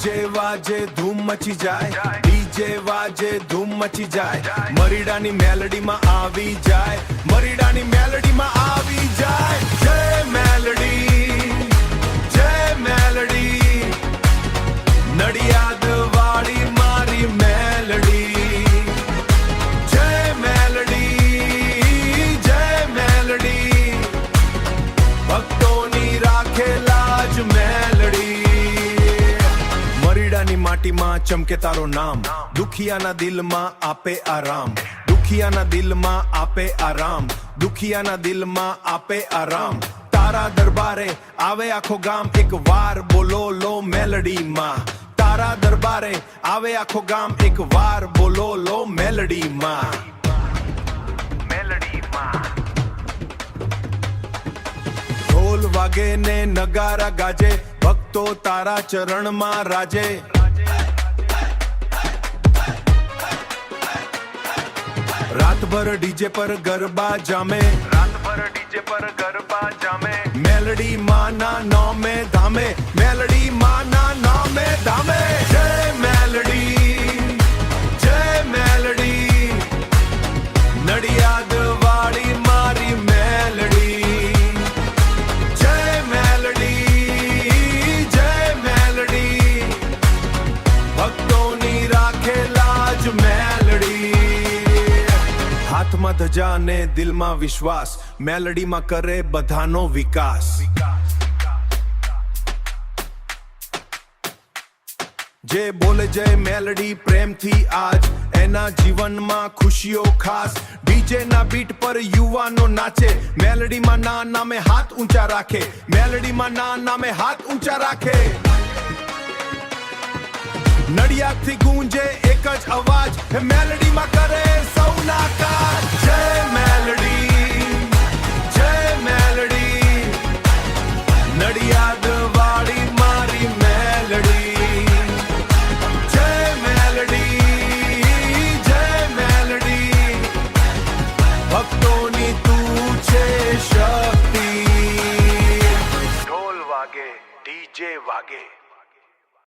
DJ वाजे धूम मची जाए, डीजे वाजे धूम मची जाए, मरीडानी मेलडी में आवी जाए, मरीडानी मेलडी में आवी जाए। जय मेलडी, जय मेलडी, नडियाद वाली मारी मेलडी। जय मेलडी, जय मेलडी, भक्तोनी राखे लाज मेलडी। मरीडानी माटी में चमके तारो नाम, दुखियाना दिल में आपे आराम, दुखियाना दिल में आपे आराम, दुखियाना दिल में आपे आराम। तारा दरबारे आवे आखो गाम, एक वार बोलो लो मेलडी मां। तारा दरबारे आवे आखो गाम, एक वार बोलो लो मेलडी मां। मेलडी मां। ढोल वागे ने नगारा गाजे, भक्तो तारा चरण मां राजे। रात भर डीजे पर गरबा जामे, रात भर डीजे पर गरबा जामे, मेलडी माना नौ में धामे, मेलडी माना नौ में धामे। जय मेलडी, जय मेलडी, नडियाद वाली मारी मेलडी। जय मेलडी, जय मेलडी, भक्तोनी राखे लाज मेलडी। हाथ में धजा ने दिल में विश्वास, मेलडी में करे बधानो विकास। जे बोले जय मेलडी प्रेम थी आज, एना जीवन में खुशियों खास। डीजे ना बीट पर युवानो नाचे, मेलडी में ना नामे हाथ ऊंचा राखे, मेलडी में ना नामे हाथ ऊंचा राखे। नडियाद थी गूंजे एक ज अवाज, मेलडी में करे सौना काज। जय मेलडी, जय मेलडी, नडियाद वाली मारी मेलडी। जय मेलडी, जय मेलडी, भक्तोनी तू छे शक्ति। ढोल वागे, डीजे वागे,